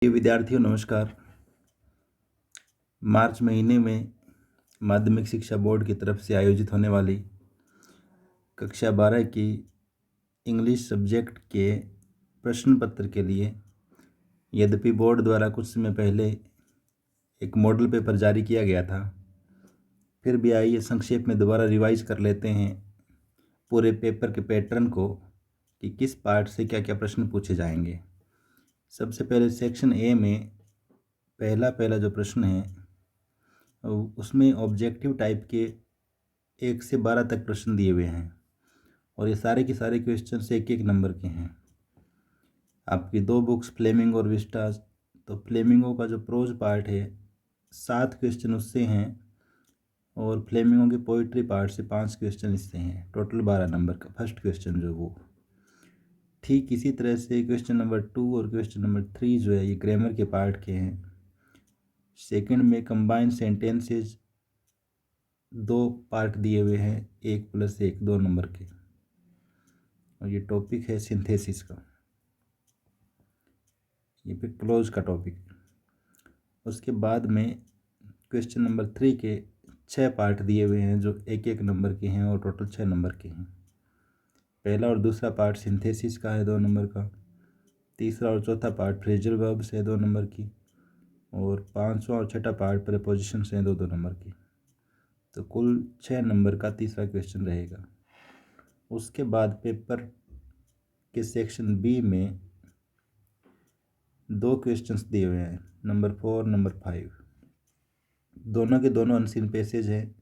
विद्यार्थियों नमस्कार। मार्च महीने में माध्यमिक शिक्षा बोर्ड की तरफ से आयोजित होने वाली कक्षा 12 की इंग्लिश सब्जेक्ट के प्रश्न पत्र के लिए यद्यपि बोर्ड द्वारा कुछ समय पहले एक मॉडल पेपर जारी किया गया था, फिर भी आइए संक्षेप में दोबारा रिवाइज कर लेते हैं पूरे पेपर के पैटर्न को कि किस पार्ट से क्या क्या प्रश्न पूछे जाएंगे। सबसे पहले सेक्शन ए में पहला जो प्रश्न है उसमें ऑब्जेक्टिव टाइप के 1 से 12 तक प्रश्न दिए हुए हैं और ये सारे के सारे क्वेश्चन से एक नंबर के हैं। आपकी दो बुक्स फ्लेमिंगो और विस्टास, तो फ्लेमिंगो का जो प्रोज पार्ट है 7 क्वेश्चन उससे हैं और फ्लेमिंगो के पोइट्री पार्ट से 5 क्वेश्चन इससे हैं। टोटल 12 नंबर का फर्स्ट क्वेश्चन जो वो। ठीक इसी तरह से क्वेश्चन नंबर 2 और क्वेश्चन नंबर 3 जो है ये ग्रामर के पार्ट के हैं। सेकंड में कंबाइंड सेंटेंसेस 2 पार्ट दिए हुए हैं, 1+1 2 नंबर के, और ये टॉपिक है सिंथेसिस का, ये फिर क्लोज का टॉपिक। उसके बाद में क्वेश्चन नंबर 3 के 6 पार्ट दिए हुए हैं जो 1 नंबर के हैं और टोटल 6 नंबर के हैं। पहला और दूसरा पार्ट सिंथेसिस का है 2 नंबर का, तीसरा और चौथा पार्ट फ्रेजल वर्ब्स है 2 नंबर की, और पांचवा और छठा पार्ट प्रीपोजिशंस हैं 2-2 नंबर की। तो कुल 6 नंबर का तीसरा क्वेश्चन रहेगा। उसके बाद पेपर के सेक्शन बी में 2 क्वेश्चंस दिए हुए हैं, नंबर 4 नंबर 5, दोनों के दोनों अनसीन पैसेज हैं।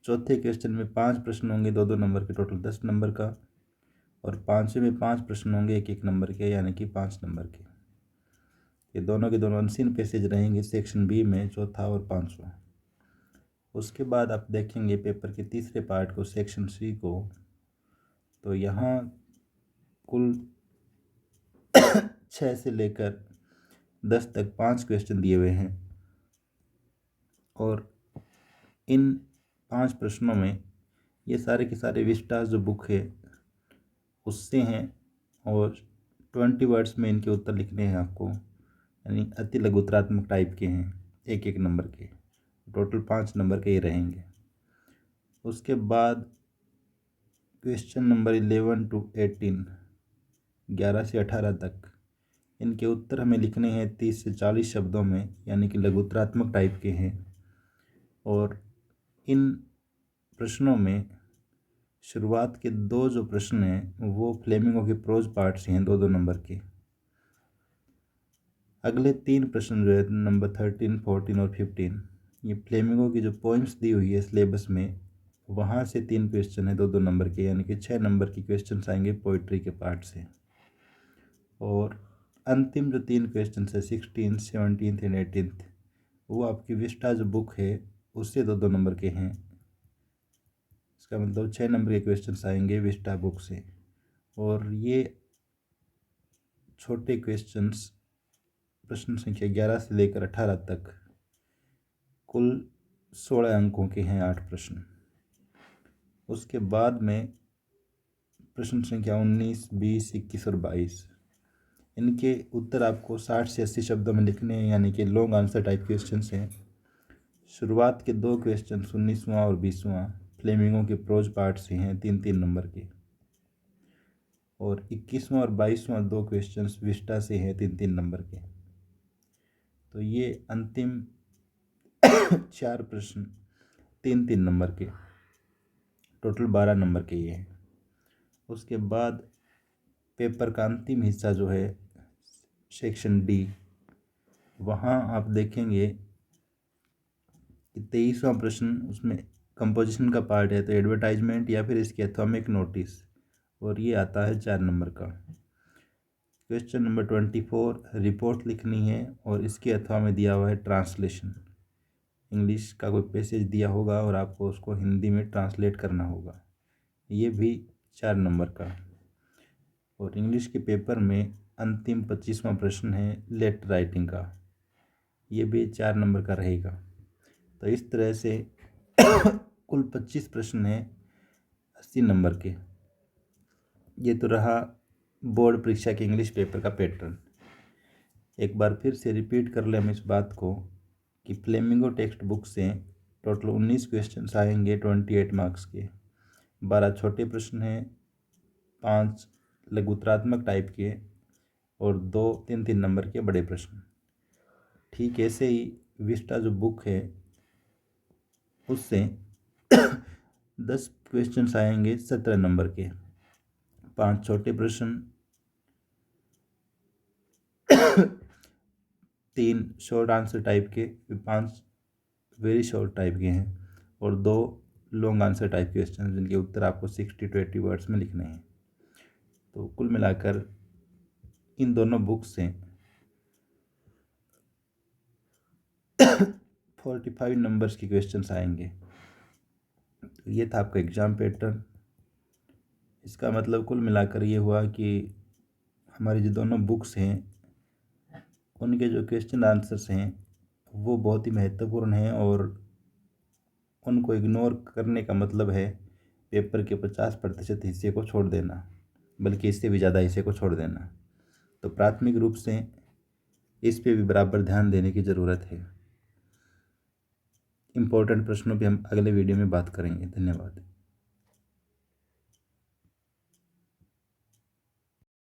चौथे क्वेश्चन में 5 प्रश्न होंगे 2-2 नंबर के, टोटल 10 नंबर का, और पांचवें में 5 प्रश्न होंगे 1-1 नंबर के, यानी कि 5 नंबर के। ये दोनों के दोनों अनसीन पैसेज रहेंगे सेक्शन बी में, चौथा और 5वां। उसके बाद आप देखेंगे पेपर के तीसरे पार्ट को, सेक्शन सी को, तो यहाँ कुल 6 से लेकर 10 तक 5 क्वेश्चन दिए हुए हैं और इन 5 प्रश्नों में ये सारे के सारे विस्टास जो बुक है उससे हैं और 20 वर्ड्स में इनके उत्तर लिखने हैं आपको, यानी अति लघुतरात्मक टाइप के हैं, 1-1 नंबर के, टोटल 5 नंबर के ये रहेंगे। उसके बाद क्वेश्चन नंबर 11 to 18, 11 से 18 तक, इनके उत्तर हमें लिखने हैं 30 से 40 शब्दों में, यानी कि लघुतरात्मक टाइप के हैं। और इन प्रश्नों में शुरुआत के 2 जो प्रश्न हैं वो फ्लेमिंगो के प्रोज पार्ट से हैं 2-2 नंबर के। अगले 3 प्रश्न जो है नंबर 13, 14 और 15, ये फ्लेमिंगो की जो पोइम्स दी हुई है सिलेबस में वहाँ से 3 क्वेश्चन है 2-2 नंबर के, यानी कि 6 नंबर की क्वेश्चन आएंगे पोइट्री के पार्ट से। और अंतिम जो 3 क्वेश्चन है 16, 17 एंड 18, वो आपकी विस्टा जो बुक है उससे 2-2 नंबर के हैं। इसका मतलब 6 नंबर के क्वेश्चन आएंगे विस्टा बुक से। और ये छोटे क्वेश्चंस प्रश्न संख्या 11 से लेकर 18 तक कुल 16 अंकों के हैं, 8 प्रश्न। उसके बाद में प्रश्न संख्या 19, 20, 21 और 22, इनके उत्तर आपको 60 से 80 शब्दों में लिखने हैं, यानी कि लॉन्ग आंसर टाइप क्वेश्चंस हैं। शुरुआत के 2 क्वेश्चन 19वां और 20वां फ्लेमिंगो के प्रोज पार्ट से हैं 3-3 नंबर के, और 21वां और 22वां 2 क्वेश्चंस विस्टा से हैं 3-3 नंबर के। तो ये अंतिम 4 प्रश्न 3-3 नंबर के, टोटल 12 नंबर के ये हैं। उसके बाद पेपर का अंतिम हिस्सा जो है सेक्शन डी, वहाँ आप देखेंगे कि 23वां प्रश्न उसमें कंपोजिशन का पार्ट है, तो एडवर्टाइजमेंट या फिर इसके अथवा में एक नोटिस, और ये आता है 4 नंबर का। क्वेश्चन नंबर 24 रिपोर्ट लिखनी है और इसके अथवा में दिया हुआ है ट्रांसलेशन, इंग्लिश का कोई पैसेज दिया होगा और आपको उसको हिंदी में ट्रांसलेट करना होगा, ये भी 4 नंबर का। और इंग्लिश के पेपर में अंतिम 25वां प्रश्न है लेटर राइटिंग का, ये भी 4 नंबर का रहेगा। तो इस तरह से कुल 25 प्रश्न हैं 80 नंबर के। ये तो रहा बोर्ड परीक्षा के इंग्लिश पेपर का पैटर्न। एक बार फिर से रिपीट कर ले हम इस बात को कि फ्लेमिंगो टेक्स्ट बुक से टोटल 19 क्वेश्चन आएंगे 28 मार्क्स के। 12 छोटे प्रश्न हैं, 5 लघुतरात्मक टाइप के और 2 3 नंबर के बड़े प्रश्न। ठीक ऐसे ही विस्टा जो बुक है उससे 10 क्वेश्चन आएंगे 17 नंबर के, 5 छोटे प्रश्न, 3 शॉर्ट आंसर टाइप के, 5 वेरी शॉर्ट टाइप के हैं और 2 लॉन्ग आंसर टाइप क्वेश्चन जिनके उत्तर आपको 60 to 80 वर्ड्स में लिखने हैं। तो कुल मिलाकर इन दोनों बुक से 45 नंबर्स के क्वेश्चंस आएंगे। तो ये था आपका एग्ज़ाम पैटर्न। इसका मतलब कुल मिलाकर ये हुआ कि हमारी जो दोनों बुक्स हैं उनके जो क्वेश्चन आंसर्स हैं वो बहुत ही महत्वपूर्ण हैं और उनको इग्नोर करने का मतलब है पेपर के 50% हिस्से को छोड़ देना, बल्कि इससे भी ज़्यादा हिस्से को छोड़ देना। तो प्राथमिक रूप से इस पे भी बराबर ध्यान देने की ज़रूरत है। इम्पोर्टेंट प्रश्नों पे हम अगले वीडियो में बात करेंगे। धन्यवाद।